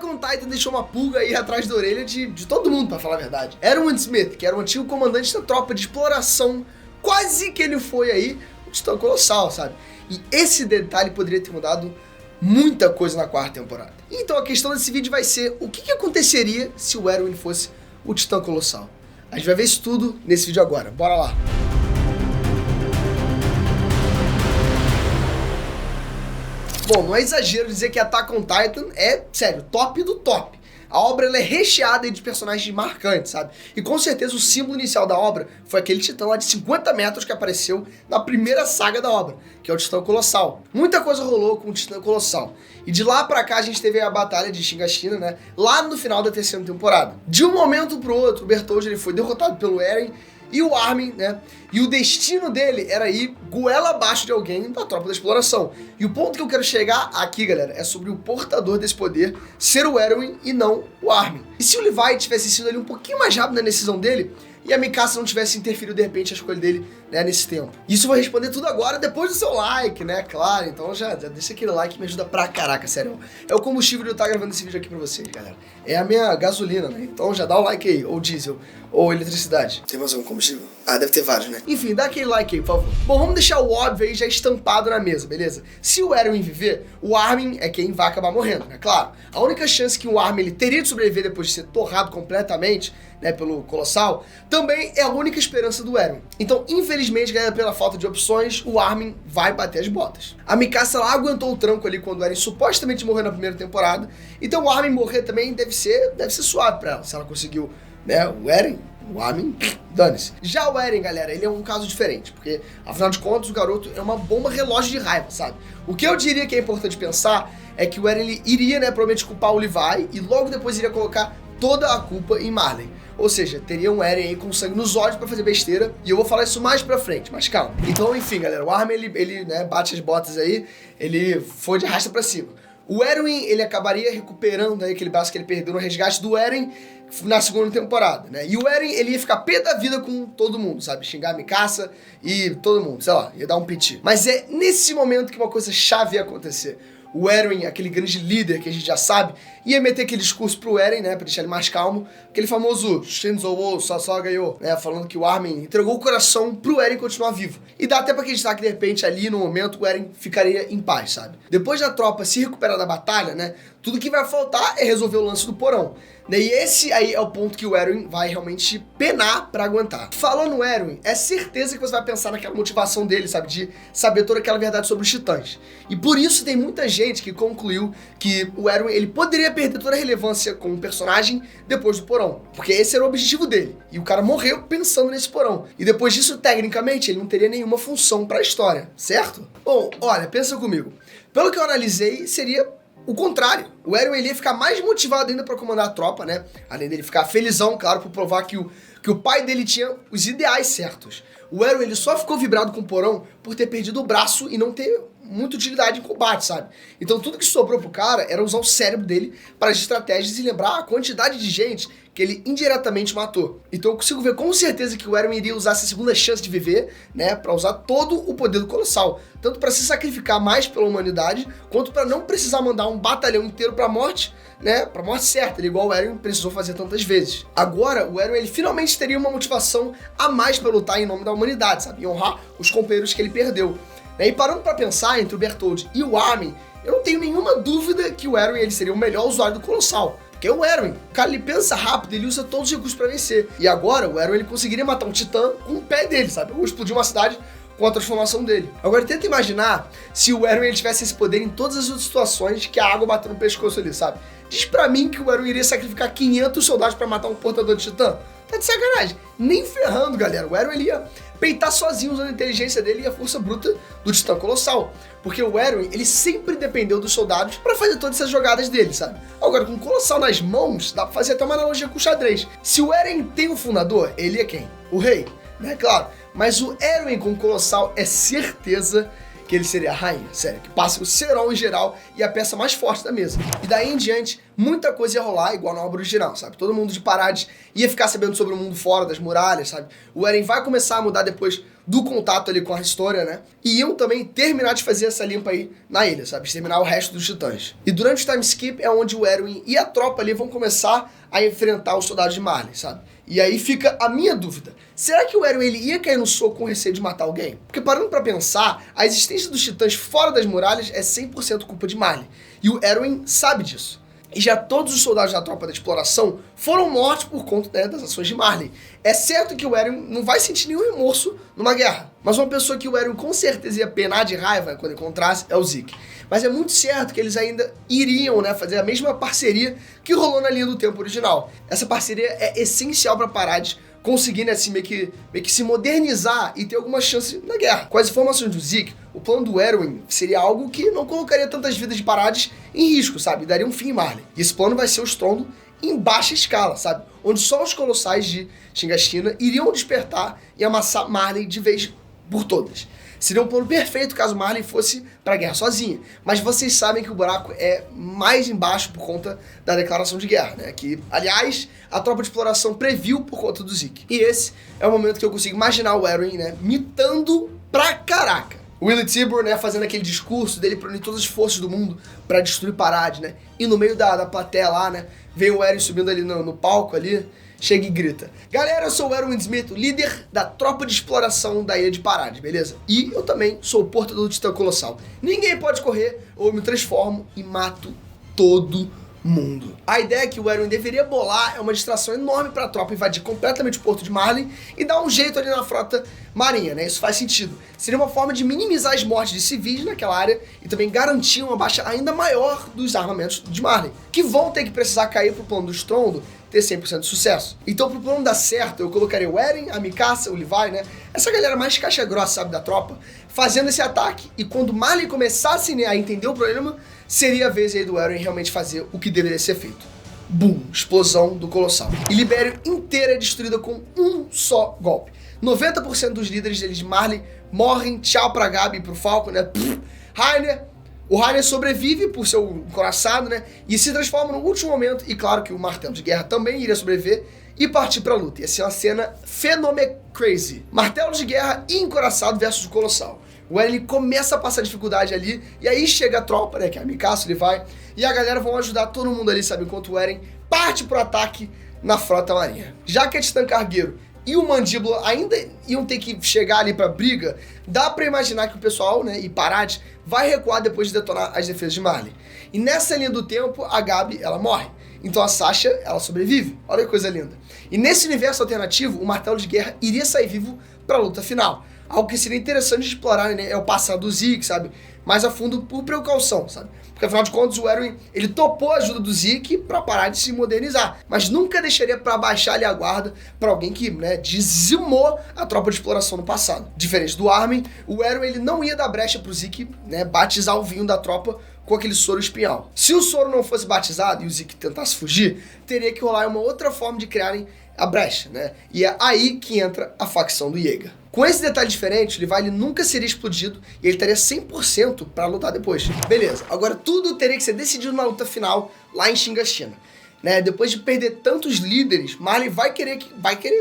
Attack on Titan deixou uma pulga aí atrás da orelha de todo mundo, pra falar a verdade. Erwin Smith, que era o antigo comandante da tropa de exploração, quase que ele foi aí o Titã Colossal, sabe? E esse detalhe poderia ter mudado muita coisa na quarta temporada. Então a questão desse vídeo vai ser o que aconteceria se o Erwin fosse o Titã Colossal. A gente vai ver isso tudo nesse vídeo agora. Bora lá! Bom, não é exagero dizer que Attack on Titan é, sério, top do top. A obra ela é recheada de personagens marcantes, sabe? E com certeza o símbolo inicial da obra foi aquele titã lá de 50 metros que apareceu na primeira saga da obra, que é o Titã Colossal. Muita coisa rolou com o Titã Colossal. E de lá pra cá a gente teve a batalha de Shiganshina, né? Lá no final da terceira temporada. De um momento pro outro, o Bertholdt ele foi derrotado pelo Eren e o Armin, né? E o destino dele era ir goela abaixo de alguém da tropa da exploração. E o ponto que eu quero chegar aqui, galera, é sobre o portador desse poder ser o Erwin e não o Armin. E se o Levi tivesse sido ali um pouquinho mais rápido na decisão dele, e a Mikasa não tivesse interferido de repente a escolha dele, né, nesse tempo. Isso eu vou responder tudo agora depois do seu like, né, claro. Então já deixa aquele like que me ajuda pra caraca, sério. É o combustível de eu estar gravando esse vídeo aqui pra vocês, galera. É a minha gasolina, né, então já dá o like aí, ou diesel, ou eletricidade. Tem mais algum combustível? Ah, deve ter vários, né? Enfim, dá aquele like aí, por favor. Bom, vamos deixar o óbvio aí já estampado na mesa, beleza? Se o Erwin viver, o Armin é quem vai acabar morrendo, né, claro. A única chance que o Armin ele teria de sobreviver depois de ser torrado completamente, né, pelo Colossal, também é a única esperança do Erwin. Então, infelizmente, galera, pela falta de opções, o Armin vai bater as botas. A Mikasa lá aguentou o tranco ali quando o Eren supostamente morreu na primeira temporada, então o Armin morrer também deve ser suave pra ela, se ela conseguiu, né, o Eren, o Armin, dane-se. Já o Eren, galera, ele é um caso diferente, porque, afinal de contas, o garoto é uma bomba relógio de raiva, sabe? O que eu diria que é importante pensar é que o Eren ele iria, né, provavelmente culpar o Levi e logo depois iria colocar toda a culpa em Marley. Ou seja, teria um Eren aí com sangue nos olhos pra fazer besteira, e eu vou falar isso mais pra frente, mas calma. Então, enfim, galera, o Armin, ele né, bate as botas aí, ele foi de arrasta pra cima. O Erwin, ele acabaria recuperando aí aquele braço que ele perdeu no resgate do Eren na segunda temporada, né? E o Eren, ele ia ficar pé da vida com todo mundo, sabe? Xingar a Mikasa e todo mundo, sei lá, ia dar um piti. Mas é nesse momento que uma coisa chave ia acontecer. O Erwin, aquele grande líder que a gente já sabe, ia meter aquele discurso pro Eren, né, pra deixar ele mais calmo, aquele famoso Shinzo wo Sasagayo, né, falando que o Armin entregou o coração pro Eren continuar vivo. E dá até pra acreditar que de repente ali no momento o Eren ficaria em paz, sabe? Depois da tropa se recuperar da batalha, né, tudo que vai faltar é resolver o lance do porão. E esse aí é o ponto que o Erwin vai realmente penar pra aguentar. Falando no Erwin, é certeza que você vai pensar naquela motivação dele, sabe? De saber toda aquela verdade sobre os titãs. E por isso tem muita gente que concluiu que o Erwin, ele poderia perder toda a relevância como personagem depois do porão. Porque esse era o objetivo dele. E o cara morreu pensando nesse porão. E depois disso, tecnicamente, ele não teria nenhuma função pra história, certo? Bom, olha, pensa comigo. Pelo que eu analisei, seria o contrário. O Erwin ele ia ficar mais motivado ainda pra comandar a tropa, né? Além dele ficar felizão, claro, por provar que o pai dele tinha os ideais certos. O Erwin ele só ficou vibrado com o porão por ter perdido o braço e não ter muita utilidade em combate, sabe? Então tudo que sobrou pro cara era usar o cérebro dele para as estratégias e lembrar a quantidade de gente que ele indiretamente matou. Então eu consigo ver com certeza que o Erwin iria usar essa segunda chance de viver, né, para usar todo o poder do Colossal, tanto para se sacrificar mais pela humanidade, quanto para não precisar mandar um batalhão inteiro pra morte, né, pra morte certa, igual o Erwin precisou fazer tantas vezes. Agora, o Erwin ele finalmente teria uma motivação a mais para lutar em nome da humanidade, sabe, e honrar os companheiros que ele perdeu. E parando pra pensar entre o Bertholdt e o Armin, eu não tenho nenhuma dúvida que o Erwin ele seria o melhor usuário do Colossal. Porque é o Erwin. O cara ele pensa rápido, ele usa todos os recursos pra vencer. E agora o Erwin ele conseguiria matar um titã com o pé dele, sabe? Ou explodir uma cidade com a transformação dele. Agora tenta imaginar se o Erwin ele tivesse esse poder em todas as outras situações que a água bateu no pescoço ali, sabe? Diz pra mim que o Erwin iria sacrificar 500 soldados pra matar um portador de titã. Tá de sacanagem. Nem ferrando, galera. O Erwin ele ia peitar sozinho usando a inteligência dele e a força bruta do Titã Colossal. Porque o Erwin, ele sempre dependeu dos soldados pra fazer todas essas jogadas dele, sabe? Agora, com o Colossal nas mãos, dá pra fazer até uma analogia com o xadrez. Se o Eren tem um fundador, ele é quem? O rei, né? Claro. Mas o Erwin com o Colossal é certeza que ele seria a rainha, sério, que passa o cerol em geral e a peça mais forte da mesa. E daí em diante, muita coisa ia rolar igual na obra original, sabe? Todo mundo de Parades ia ficar sabendo sobre o mundo fora das muralhas, sabe? O Eren vai começar a mudar depois do contato ali com a história, né? E iam também terminar de fazer essa limpa aí na ilha, sabe? Exterminar o resto dos titãs. E durante o time skip é onde o Erwin e a tropa ali vão começar a enfrentar os soldados de Marley, sabe? E aí fica a minha dúvida. Será que o Erwin ele ia cair no soco com receio de matar alguém? Porque parando pra pensar, a existência dos titãs fora das muralhas é 100% culpa de Marley. E o Erwin sabe disso. E já todos os soldados da tropa da exploração foram mortos por conta, né, das ações de Marley. É certo que o Erwin não vai sentir nenhum remorso numa guerra, mas uma pessoa que o Erwin com certeza ia penar de raiva quando encontrasse é o Zeke. Mas é muito certo que eles ainda iriam, né, fazer a mesma parceria que rolou na linha do tempo original. Essa parceria é essencial para Parades conseguir, né, assim, meio que se modernizar e ter alguma chance na guerra. Com as informações do Zeke, o plano do Erwin seria algo que não colocaria tantas vidas de Parades em risco, sabe? Daria um fim em Marley. E esse plano vai ser o estrondo em baixa escala, sabe? Onde só os colossais de Shiganshina iriam despertar e amassar Marley de vez por todas. Seria um plano perfeito caso Marley fosse pra guerra sozinha. Mas vocês sabem que o buraco é mais embaixo por conta da declaração de guerra, né? Que, aliás, a tropa de exploração previu por conta do Zeke. E esse é o momento que eu consigo imaginar o Erwin, né, mitando pra caraca. O Willie Tibur, né, fazendo aquele discurso dele pra unir todas as forças do mundo pra destruir Parades, né? E no meio da plateia lá, né, vem o Erwin subindo ali no palco ali, chega e grita: galera, eu sou o Erwin Smith, o líder da tropa de exploração da ilha de Parades, beleza? E eu também sou o portador do Titã Colossal. Ninguém pode correr, ou eu me transformo e mato todo mundo. A ideia que o Erwin deveria bolar é uma distração enorme para a tropa invadir completamente o porto de Marley e dar um jeito ali na frota marinha, né? Isso faz sentido. Seria uma forma de minimizar as mortes de civis naquela área e também garantir uma baixa ainda maior dos armamentos de Marley, que vão ter que precisar cair pro plano do estrondo ter 100% de sucesso. Então, pro plano dar certo, eu colocaria o Eren, a Mikasa, o Levi, né? Essa galera mais caixa grossa, sabe, da tropa, fazendo esse ataque. E quando Marley começasse, né, a entender o problema, seria a vez aí do Eren realmente fazer o que deveria ser feito. Boom! Explosão do Colossal. E Libério inteira é destruída com um só golpe. 90% dos líderes deles de Marley morrem. Tchau pra Gabi e pro Falcon, né? O Rainer sobrevive por ser o encoraçado, né? E se transforma no último momento. E claro que o Martelo de Guerra também iria sobreviver e partir pra luta. Ia ser uma cena fenomenal crazy. Martelo de Guerra e encoraçado versus o Colossal. O Eren começa a passar dificuldade ali, e aí chega a tropa, né, que é a Mikasa, ele vai, e a galera vão ajudar todo mundo ali, sabe, enquanto o Eren parte pro ataque na frota marinha. Já que a Titã Cargueiro e o Mandíbula ainda iam ter que chegar ali pra briga, dá pra imaginar que o pessoal, né, e Parades vai recuar depois de detonar as defesas de Marley. E nessa linha do tempo, a Gabi, ela morre. Então a Sasha, ela sobrevive. Olha que coisa linda. E nesse universo alternativo, o Martelo de Guerra iria sair vivo pra luta final. Algo que seria interessante de explorar, né, é o passado do Zeke, sabe? Mais a fundo por precaução, sabe? Porque afinal de contas o Erwin, ele topou a ajuda do Zeke pra parar de se modernizar. Mas nunca deixaria pra baixar ali a guarda pra alguém que, né, dizimou a tropa de exploração no passado. Diferente do Armin, o Erwin, ele não ia dar brecha pro Zeke, né, batizar o vinho da tropa com aquele soro espinhal. Se o soro não fosse batizado e o Zeke tentasse fugir, teria que rolar uma outra forma de criarem a brecha, né? E é aí que entra a facção do Yeager. Com esse detalhe diferente, o Levi ele nunca seria explodido e ele estaria 100% para lutar depois. Beleza, agora tudo teria que ser decidido na luta final lá em Shiganshina. Né? Depois de perder tantos líderes, Marley vai querer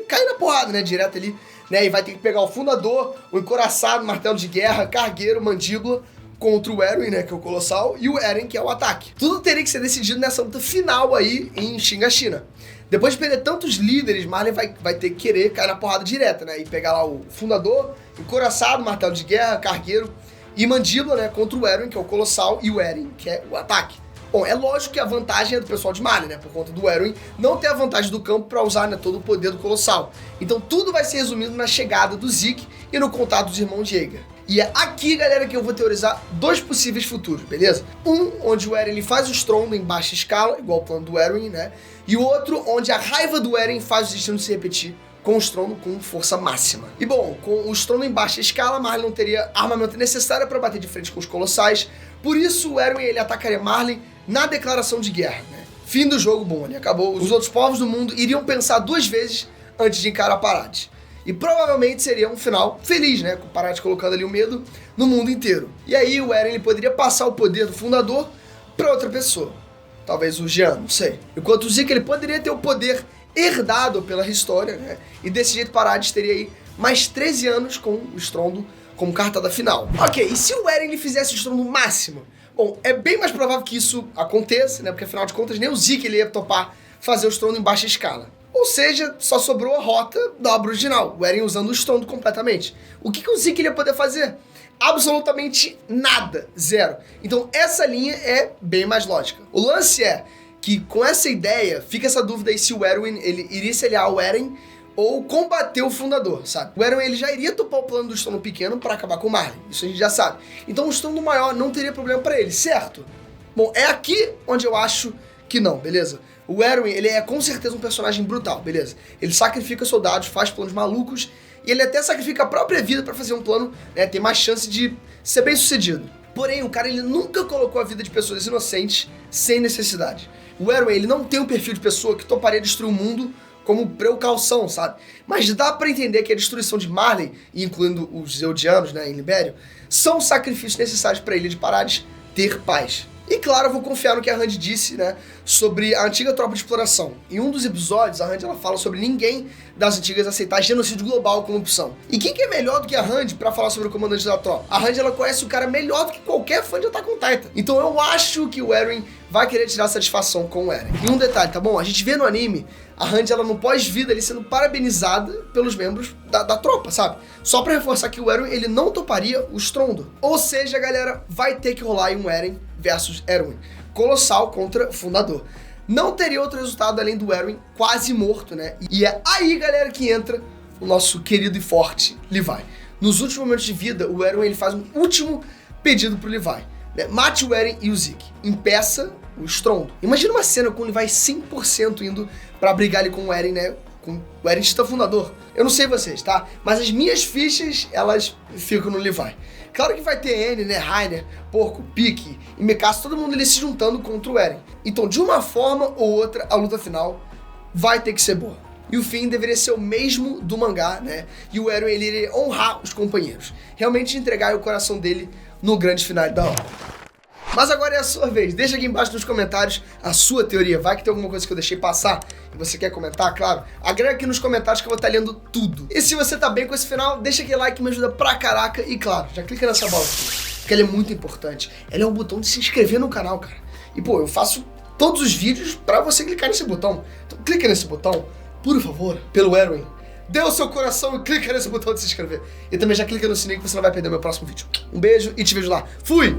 cair na porrada, né? Direto ali, né? E vai ter que pegar o fundador, o encoraçado, martelo de guerra, cargueiro, mandíbula, contra o Erwin, né, que é o Colossal, e o Eren, que é o ataque. Tudo teria que ser decidido nessa luta final aí em Shiganshina. Depois de perder tantos líderes, Marley vai ter que querer cair na porrada direta, né, e pegar lá o fundador, encoraçado, martelo de guerra, cargueiro e mandíbula, né, contra o Erwin, que é o Colossal, e o Eren, que é o ataque. Bom, é lógico que a vantagem é do pessoal de Marley, né, por conta do Erwin não ter a vantagem do campo para usar, né, todo o poder do Colossal. Então tudo vai ser resumido na chegada do Zeke e no contato dos irmãos Yeager. E é aqui, galera, que eu vou teorizar dois possíveis futuros, beleza? Um, onde o Eren ele faz o estrondo em baixa escala, igual o plano do Erwin, né? E o outro, onde a raiva do Eren faz o destino se repetir com o estrondo com força máxima. E bom, com o estrondo em baixa escala, Marley não teria armamento necessário para bater de frente com os colossais, por isso o Erwin ele atacaria Marley na declaração de guerra, né? Fim do jogo, bom, ali acabou. Os outros povos do mundo iriam pensar duas vezes antes de encarar Parades. E provavelmente seria um final feliz, né? Com Parades colocando ali o medo no mundo inteiro. E aí o Eren ele poderia passar o poder do fundador para outra pessoa. Talvez o Jean, não sei. Enquanto o Zeke ele poderia ter o poder herdado pela história, né? E desse jeito Parades teria aí mais 13 anos com o estrondo como cartada final. Ok, e se o Eren ele fizesse o estrondo máximo? Bom, é bem mais provável que isso aconteça, né? Porque afinal de contas nem o Zeke ele ia topar fazer o estrondo em baixa escala. Ou seja, só sobrou a rota da obra original, o Eren usando o estrondo completamente. O que o Zeke ia poder fazer? Absolutamente nada, zero. Então essa linha é bem mais lógica. O lance é que com essa ideia, fica essa dúvida aí se o Erwin ele iria se aliar ao Eren ou combater o fundador, sabe? O Erwin ele já iria topar o plano do estrondo pequeno para acabar com o Marley, isso a gente já sabe. Então o estrondo maior não teria problema para ele, certo? Bom, é aqui onde eu acho que não, beleza? O Erwin, ele é com certeza um personagem brutal, beleza? Ele sacrifica soldados, faz planos malucos, e ele até sacrifica a própria vida para fazer um plano, né, ter mais chance de ser bem sucedido. Porém, o cara, ele nunca colocou a vida de pessoas inocentes sem necessidade. O Erwin, ele não tem um perfil de pessoa que toparia destruir o mundo como precaução, sabe? Mas dá pra entender que a destruição de Marley, incluindo os Eldianos, né, em Libério, são sacrifícios necessários pra Ilha de Parades ter paz. E claro, eu vou confiar no que a Handy disse, né, sobre a antiga tropa de exploração. Em um dos episódios, a Handy ela fala sobre ninguém das antigas aceitar genocídio global como opção. E quem que é melhor do que a Handy pra falar sobre o comandante da tropa? A Handy ela conhece o cara melhor do que qualquer fã de Attack on Titan. Então eu acho que o Eren vai querer tirar satisfação com o Eren. E um detalhe, tá bom? A gente vê no anime a Handy ela no pós-vida ali sendo parabenizada pelos membros da tropa, sabe? Só pra reforçar que o Eren ele não toparia o estrondo. Ou seja, galera, vai ter que rolar aí um Eren versus Erwin. Colossal contra Fundador. Não teria outro resultado além do Erwin quase morto, né? E é aí, galera, que entra o nosso querido e forte Levi. Nos últimos momentos de vida, o Erwin ele faz um último pedido pro Levi, né? Mate o Eren e o Zeke. Impeça o estrondo. Imagina uma cena com o Levi 100% indo pra brigar ali com o Eren, né? Com o Eren Titã Fundador. Eu não sei vocês, tá? Mas as minhas fichas, elas ficam no Levi. Claro que vai ter N, né, Rainer, Porco, Pique e Mikasa, todo mundo ali se juntando contra o Eren. Então, de uma forma ou outra, a luta final vai ter que ser boa. E o fim deveria ser o mesmo do mangá, né? E o Eren, ele iria honrar os companheiros. Realmente entregar o coração dele no grande final da obra. Mas agora é a sua vez. Deixa aqui embaixo nos comentários a sua teoria. Vai que tem alguma coisa que eu deixei passar e você quer comentar, claro. Agrega aqui nos comentários que eu vou estar lendo tudo. E se você tá bem com esse final, deixa aquele like que me ajuda pra caraca. E claro, já clica nessa bola aqui, porque ela é muito importante. Ela é o botão de se inscrever no canal, cara. E pô, eu faço todos os vídeos pra você clicar nesse botão. Então clica nesse botão, por favor, pelo Erwin. Dê o seu coração e clica nesse botão de se inscrever. E também já clica no sininho que você não vai perder o meu próximo vídeo. Um beijo e te vejo lá. Fui!